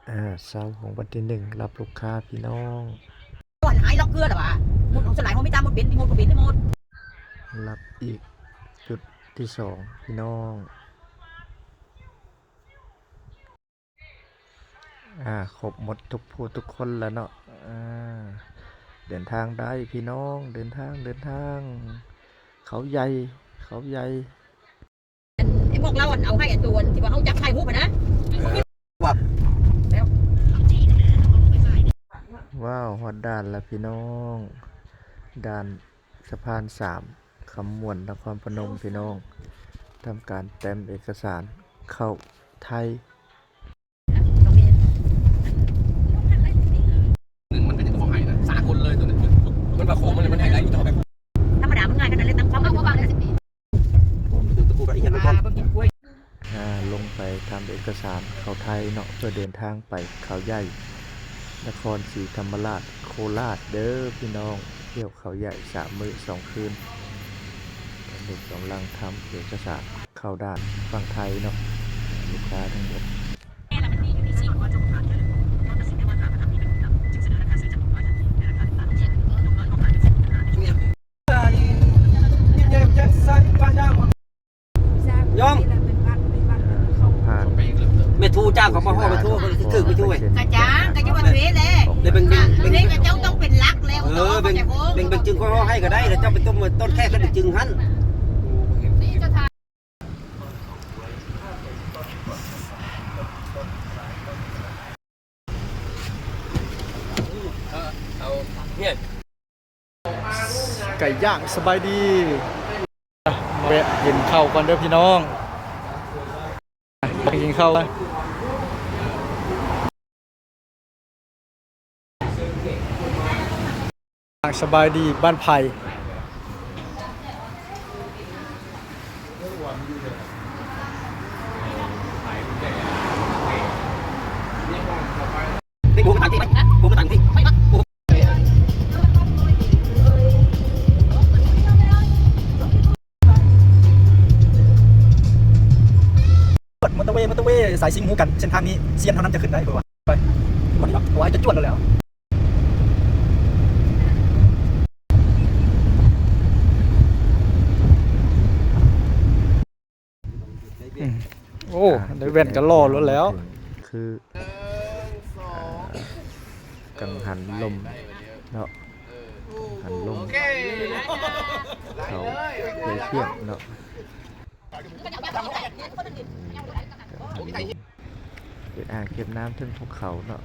เช้าของวันที่1รับลูกค้าพี่น้องก่อนหายล็อกเกลือหรอวะหมดของสลายเขาไม่ตามหมดเป็นที่หมดก็เป็นที่หมดรับอีกจุดที่2พี่น้องครบหมดทุกผู้ทุกคนแล้วเนาะเดินทางได้พี่น้องเดินทางเขาใหญ่เขาใหญ่ไอ้พวกเราเอาให้ตัวที่ว่าเขาจับไข่พวกมันนะว้าวฮอดด่านแล้วพี่น้องด่านสะพาน3คำมวนนครพนมพี่น้องทำการเต็มเอกสารเข้าไทยมันเป็นของไห้นะสากลเลยตัวนี้มันมาโค้งมันไห้ได้อยู่แต่แบบธรรมดามันง่ายกันนั่นเลยตั้งความเอาวางได้10 ปีตะกูกับอีกอย่างนึงก่อนลงไปทำเอกสารเข้าไทยเนาะเพื่อเดินทางไปเขาใหญ่นครศรีธรรมราชโคราชเด้อพี่น้องเที่ยวเขาใหญ่3 มื้อ 2 คืนตอนนี้กำลังทำเอกสารเข้าด่านฝั่งไทยเนาะลูกค้าทั้งหมดยองเมทูจ้างของมาห่อเมทูมันคือเมทูไงกระจ้างกระจ้างมาเทเลยเลยเป็นเทกระเจ้าต้องเป็นลักแล้วเป็นจึงเขาให้ก็ได้แล้วเจ้าเป็นต้นแค่ก็จึงหันเอาเนี่ยไก่ย่างสบายดีแวะกินข้าวก่อนเด้อพี่น้องไปกินข้าวสบายดีบ้านไผ่นี่กูก็ตังค์ที่ไหมกูก็ตังค์ที่ไม่มอเตอร์เวย์สายซิงหูกันเส้นทางนี้เซียนเท่านั้นจะขึ้นได้ป่าวไปก่อนดีกว่าโอ้ยจะจวดแล้วโอ้ได้แว่นกันล่อรถแล้วคือกังหันลมเนาะหันลมเขาเลยเที่ยงเนาะเป็นอ่างเก็บน้ำทึ่งภูเขาเนาะ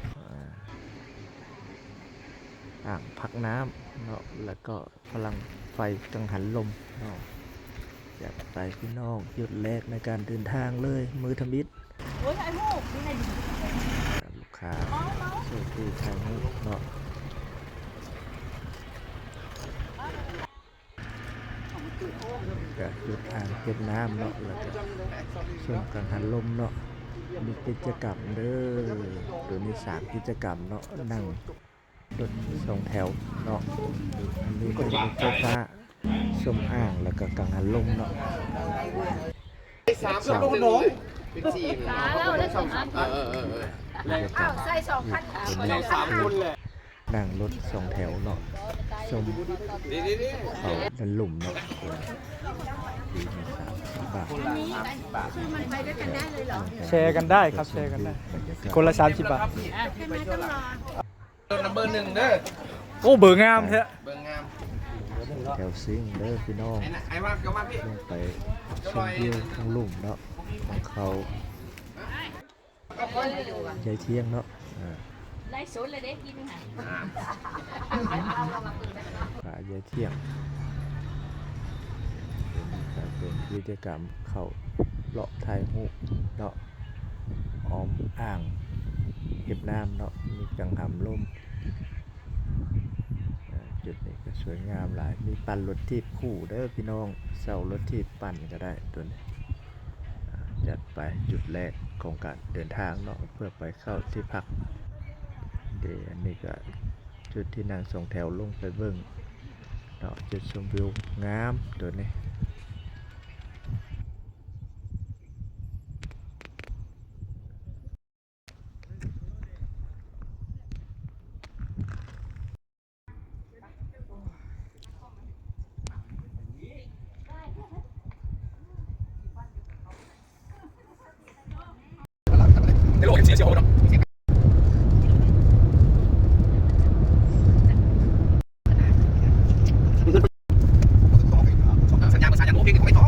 อ่างพักน้ำเนาะแล้วก็พลังไฟกังหันลมเนาะอยากไปพี่น้องหยุดแรกในการเดินทางเลยมือทมิดลูกค้าโชคดีทางนี้เนาะก็หยุดอ่างเก็บน้ำเนาะแล้วก็ช่วงกังหันลมเนาะมีกิจกรรมเด้อโดยมี3 กิจกรรมเนาะนั่งรถ2 แถวเนาะอันนี้ก็จะเป็นไฟฟ้าชมอ่างแล้วก็กังหันลมเนาะ3 ลูกน้องเป็น4แล้วได้2 อันอ้าวใส่2 คัน3 คนเลยนั่งรถ2 แถวเนาะชมเขาดันหลุมเนาะดีใน30 บาทมันไปด้วยกันได้เลยเหรอแชร์กันได้ครับแชร์กันได้คนละ30 บาทนัมเบอร์ 1เด้อโอ้เบอร์งามแท้เบอร์งามแถวซิงเด้อพี่น้องไอ้ว่าก็มาพี่ลงไปชมวิวทั้งลุ่มเนาะของเขาใจเที่ยงเนาะไล่สดเลยเด็กกินค่ะป่ายายเที่ยงเป็นกิจกรรมเขาเลาะไทยหูเนาะอ้อมอ่างเก็บน้ำเนาะมีกังหันลมจุดนี้ก็สวยงามหลายมีปั่นรถทีบคู่เด้อพี่น้องเสารถทีบปั่นก็ได้ตัวนี้จัดไปจุดแรกของการเดินทางเนาะเพื่อไปเข้าที่พักเดี๋ยวอันนี้ก็จุดที่นั่ง2 แถวลงไปเบิ่งเนาะจุดชมวิวงามตัวนี้ สียโอ้โหสัญญาโอเคก็ไม่ท้อ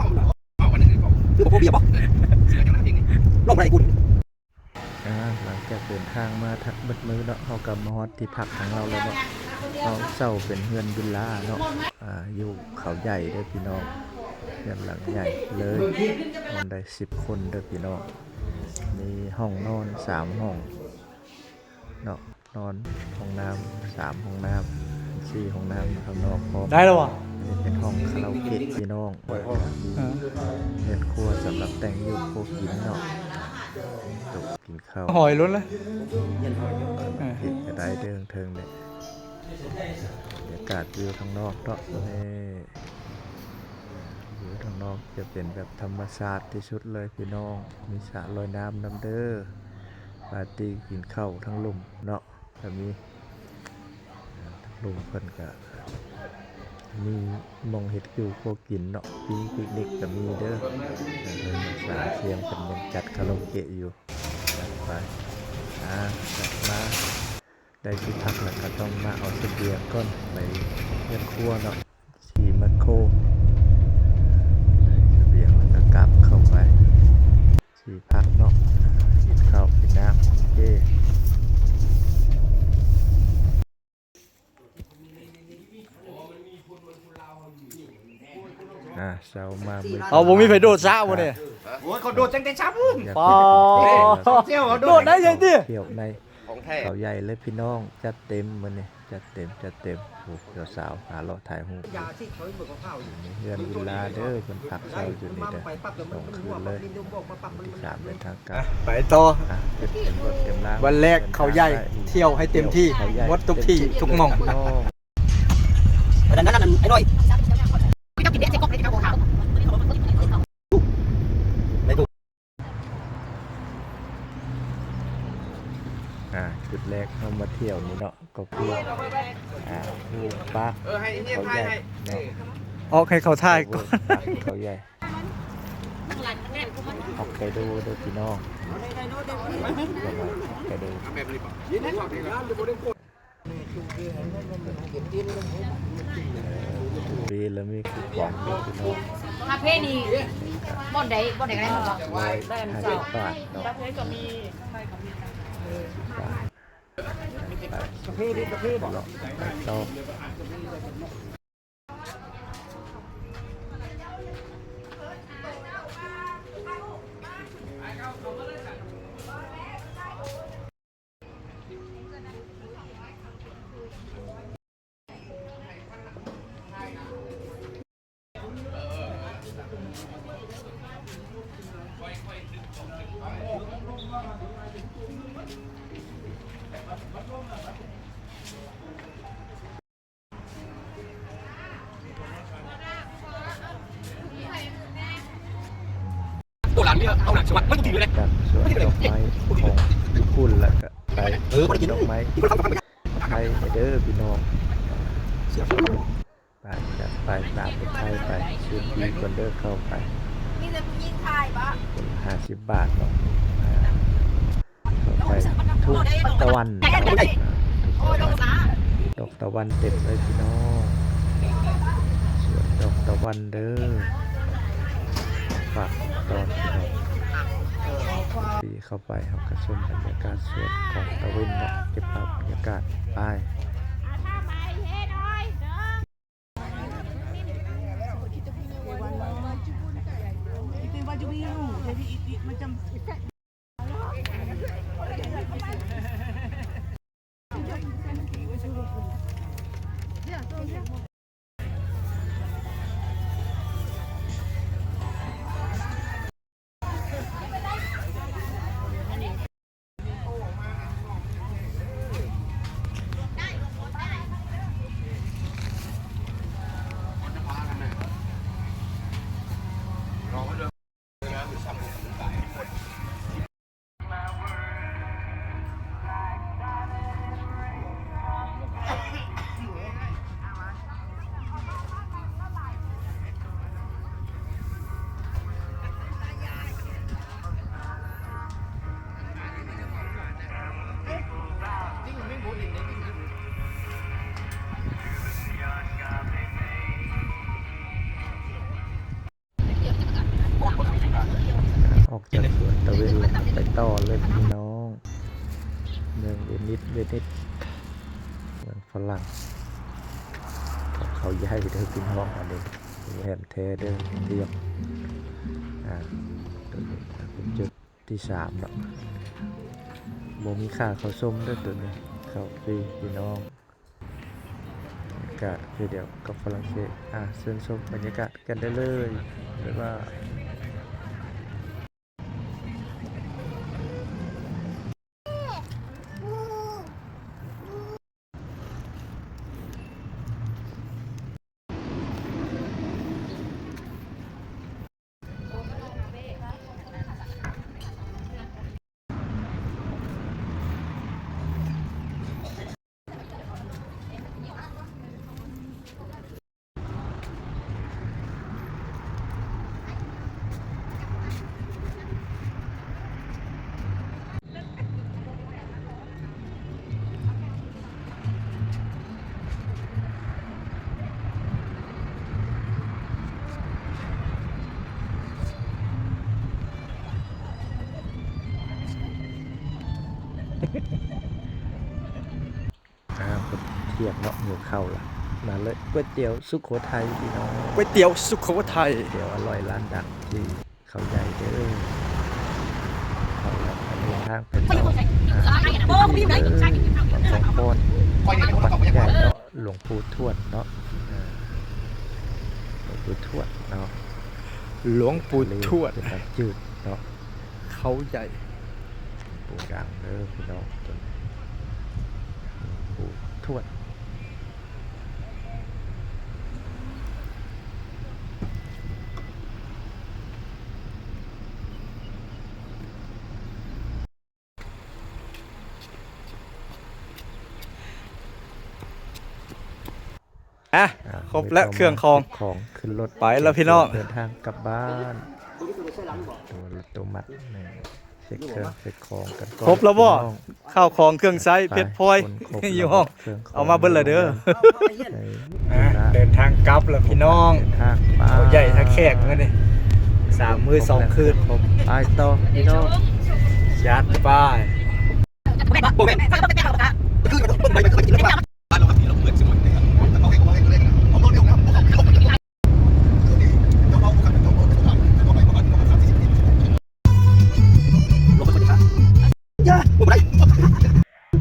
วันนึงคือพวกเบียร์ป่ะเสียอย่างนั้นเองลงไรกูหลังจากเดินทางมาทักบัดมือเนาะเขากับมาฮอดที่พักของเราแล้วเนาะเราเศร้าเป็นเฮือนวิลล่าเนาะอยู่เขาใหญ่เด้อพี่น้องเฮือนหลังใหญ่เลยนอนได้10 คนเด้อพี่น้องมีห้องนอน3 ห้องเนาะนอนห้องน้ำ3 ห้องน้ำ4 ห้องน้ำข้างนอกพร้อม ได้แล้ววะ นี่เป็นห้องคาราโอเกะพี่น้องเรือนครัวสำหรับแต่งอยู่โคกินเนาะตกกินข้าว หอยล้นเลย เห็นกระไดเดิงเทิงเนี่ยบรรยากาศวิวทางนอกเนาะนี่วิวทางนอกจะเป็นแบบธรรมชาติที่สุดเลยพี่น้องมีสระลอยน้ำน้ำเด้อปาร์ตี้กินข้าวทั้งลุ่มเนาะจะมีลุ่มเพิ่นก็มีมองเห็ดอยู่โคกินเนาะปิ้งปิกนิกก็มีเด้อสาเสียงเป็นยังจัดคาราโอเกะอยู่จัดไปจัดมาได้ที่พักแล้วก็ต้องมาเอาเสบียงก่อนไปเรือนครัวเนาะขี่มัคโครได้เสบียงแล้วก็กลับเข้าไปที่พักเนาะกินข้าวกินน้ำโอเคเช้ามามือ เอาผมมีไฟโดดซะวะเนี่ย โอ้ยเขาโดดจังแต่ช้ำ ปอโดดได้ยังดิ เที่ยวในเขาใหญ่เลยพี่น้องจัดเต็มมื้อนี้จัดเต็มโอ้เดี๋ยวสาวหาเลาะถ่ายรูปเฮือนวิลล่าเด้อเพิ่นพักเช้าอยู่นี่เด้อส่งคืนเลยที่3เป็นทางการ ไปต่อ เต็มรถเต็มล่าง วันแรกเขาใหญ่เที่ยวให้เต็มที่หมดทุกที่ทุกหม่อง นั่นไอ้น้อย ไม่ต้องกินเด็ดเจ๊กบให้ที่เขาขาว จุดแรกเข้ามาเที่ยวนี่เนาะก็คือภูปะเขาใหญ่เนาะ ออกให้เขาถ่ายก่อน เขาใหญ่ออกไปดูเด้อพี่น้องไปดูปีแล้วมีคูปองด้วยพี่น้อง คาเฟ่นี่บ่อนใดก็ได้หมดบ่50 บาทเนาะกาแฟดิกาแฟบอกต่อตัวหลานเนี่ยเอาหนักสวัสดิ์ไม่ต้องถือเลย จากสวนดอกไม้ของญี่ปุ่นแล้วก็ไป ไม่ได้กิน ดอกไม้ไทยเด้อพี่น้องไปจัดไปตามไปไทยไปซื้อดีคนเด้อเข้าไป มีแต่ผู้หญิงไทยปะ คน50 บาทเนาะเข้าไปทุกตะวันดอกตะวันเต็มเลยพี่น้องสวนดอกตะวันเด้อฝากตอนพี่น้องปีเข้าไปครับกระชมบรรยากาศสวนของตะเวนเนาะเก็บภาพบรรยากาศไปbaju biru jadi macam ต่อเลยพี่น้องเมืองเวนิสเมืองฝรั่งเขาย้ายเด้อพี่น้องอันนี้แหมเทเด้อเทียบตัวนี้เป็นจุดที่3เนาะโมมีค่าเขาส้มด้วยตัวนี้เขาฟรีพี่น้องบรรยากาศคือเดี๋ยวกับฝรั่งเศสเชิญชมบรรยากาศกันได้เลยหรือว่าเทียบเนาะหิวข้าวละมาเลยก๋วยเตี๋ยวสุโขทัยพี่น้อง ก๋วยเตี๋ยวสุโขทัย เดี๋ยวอร่อยร้านดังที่เขาใหญ่เด้อเขาแล้วอันนี้ทางเป็น เขาอยู่คนใส่สายอ่ะโบ้เขาอยู่ไหนใช่ สองคนวัดใหญ่เนาะหลวงปู่ทวดเนาะหลวงปู่ทวดเนาะ หลวงปู่ทวด เป็นน้ำจืดเนาะ เขาใหญ่ ปู่ดังเด้อพี่น้องตัวนี้หลวงปู่ทวดครบและเครื่องคอง ของขึ้นรถ ไปแล้วพี่น้อง เดินทางกลับบ้านตัวรถตัวมัดนี่เช็คเครื่องเช็คของกันก่อน ครบแล้วบ่ พี่น้อง ข้าวของเครื่องใช้เพชรพลอย คนครบ อยู่ห้อง เครื่ข เอามาเบิ่งเลยเด้อ ใน เดินทางกลับแล้วพี่น้อง เดินทางไป เขาใหญ่ทั้งแขกเลยนี่3 มื้อ 2 คืน ครบไปต่อพี่น้อง ยัดป้าย โบ้แม่ฟังก็เป็นแบบนั้น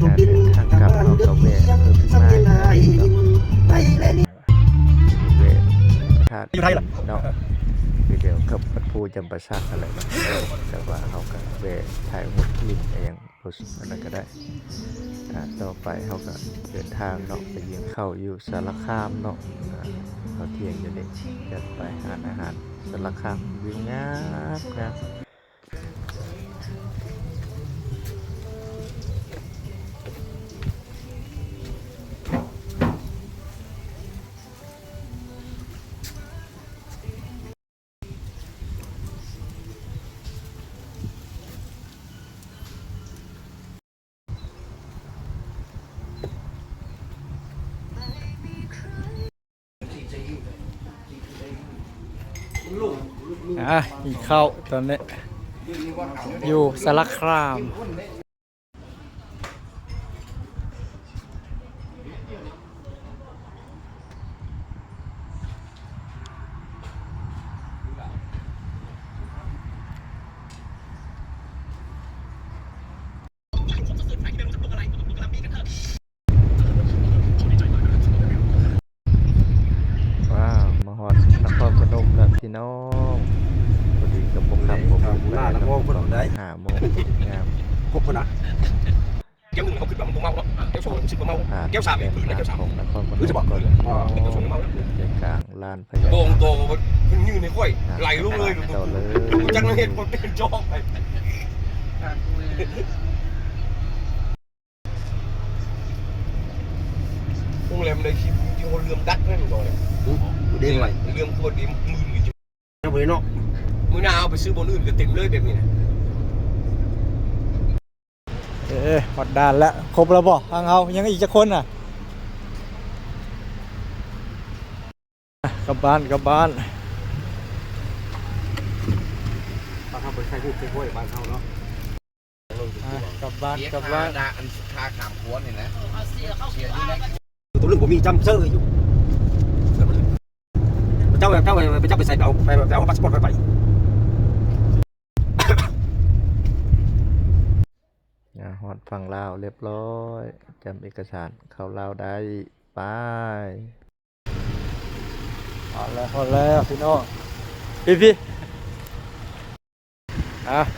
การเดินทางกลับเอากระเวเพิ่มขึ้นมาเวธาตุ อยู่ไทยเหรอ เนาะวิดีโอกับพระภูจำประชักอะไรแบบนี้แต่ว่าเขาก็เวถ่ายหมดลินอย่างโพสอะไรก็ได้ต่อไปเขาก็เดินทางเนาะไปยิงเข้าอยู่สารคามเนาะเขาเที่ยงอยู่นี่จะไปหาอาหารสารคามวิวงามงามอีกเข้าตอนนี้อยู่สารคาม ว้าวมาฮอดนครพนมแล้วพี่น้องพอดีกับพวกขับผม5 โมงงาม ครบคนนะ kéo người không kịp bằng con mau đó kéo số xin con mau ผ่าน kéo xa về เส้น kéo ทาง xa ของนครพน คือ ม จะบอก ก่อน เลย พี่น้อง kéo số mau ใจกลางลานพญา bồn to như này quay lại luôn rồi Đầu lưới. chắc nó hết một tên cho mày không làm đây khi con lươm đắt đấy rồi đêm vậy lươm thua đến 10.000 nó với nóมื้อหน้าเอาไปซื้อบนอื่นก็เต็มเลยแบบนี้นะ หอดด่านแล้วครบแล้วบ่ทางเฮายังอีกจะคนกลับบ้านกลับบ้าน บ้านเขาไปใช้รูปใช้ห้วยบ้านเขาเนาะ กลับบ้าน เสีย กลับบ้าน ค่าอันค่าขามขวนนี่นะ เสียเข้า เสียอยู่ใน ตัวเรื่องผมมีจำเซอร์อยู่เจ้าไปใส่ไปเอาพาสปอร์ตไป ฮอดฝั่งลาวเรียบร้อยจำเอกสารเข้าลาวได้ไป พอแล้วพี่น้องพี่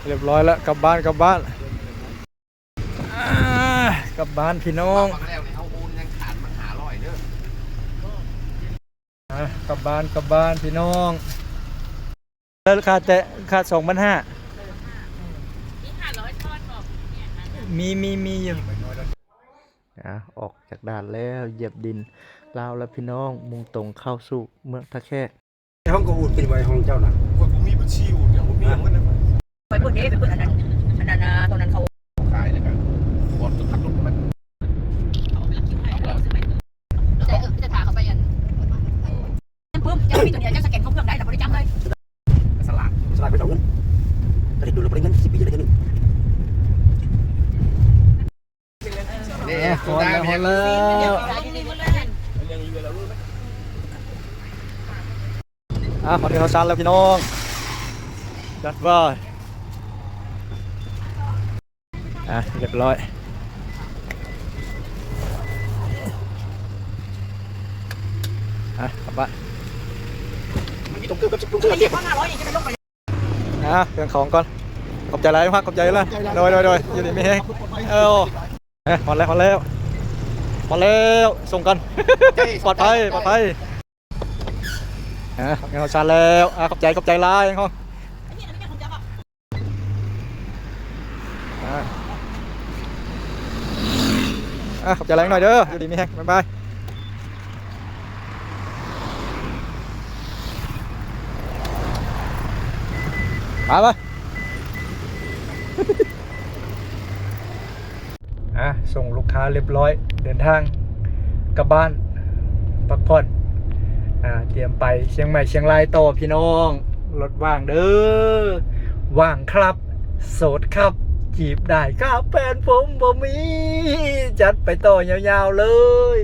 เรียบร้อยแล้วกลับบ้านกลับบ้านพี่น้อง บางแล้วเนี่ยเอาโอนยังขาดมัน500เด้อก ลับบ้านพี่น้องแล้วขาด2,500มีอยู่ ออกจากด่านแล้วเหยียบดินลาวแล้วพี่น้องมุ่งตรงเข้าสู่เมืองท่าแขก ห้องก็อุ่นเป็นไว้ห้องเจ้าน่ะ คนผมมีบัญชีอยู่อย่างผมมีเงินนะ ไปเปิดเด้ไปเปิดอันนั้นตรงนั้นเขา ขายเลยกันบอลขับรถมัน เอาไปคิวให้เราซื้อใหม่จะพาเขาไปยันปุ๊บจะมีตัวเดียวจะสแกนเขาเครื่องได้แต่ไม่ได้จำเลย สลาก สลากไปเอาเงินกระดิ่งดูเราไปเงิน10 ปีจะได้เงิน เนี่ย พอแล้ว เดี๋ยวเรามีมาเลย ขอเดี๋ยวเขาชันแล้วพี่น้องจัดว่าเรียบร้อยกลับบ้าน มันมีตรงเครื่องกับตรงเครื่อง ไอ้ เทีย เหี้ บ ย500ยังจะไปลงไป เครื่องของก่อนขอบใจไรมากขอบใจแล้วโดยอยู่ดีไม่แห้งพอแล้วส่งกัน ปลอดภัยงั้นเขาชันแล้วขอบใจร้ายเขา ไอ้เหี้ยนี่แกคงจะแบบ ขอบใจแรงหน่อยเด้ออยู่ดีไม่แห้งบ๊ายบายไปส่งลูกค้าเรียบร้อยเดินทางกลับบ้านพักผ่อนเตรียมไปเชียงใหม่เชียงรายต่อพี่น้องรถว่างเด้อว่างครับโสดครับจีบได้ครับแฟนผมบ่มีจัดไปต่อยาวๆเลย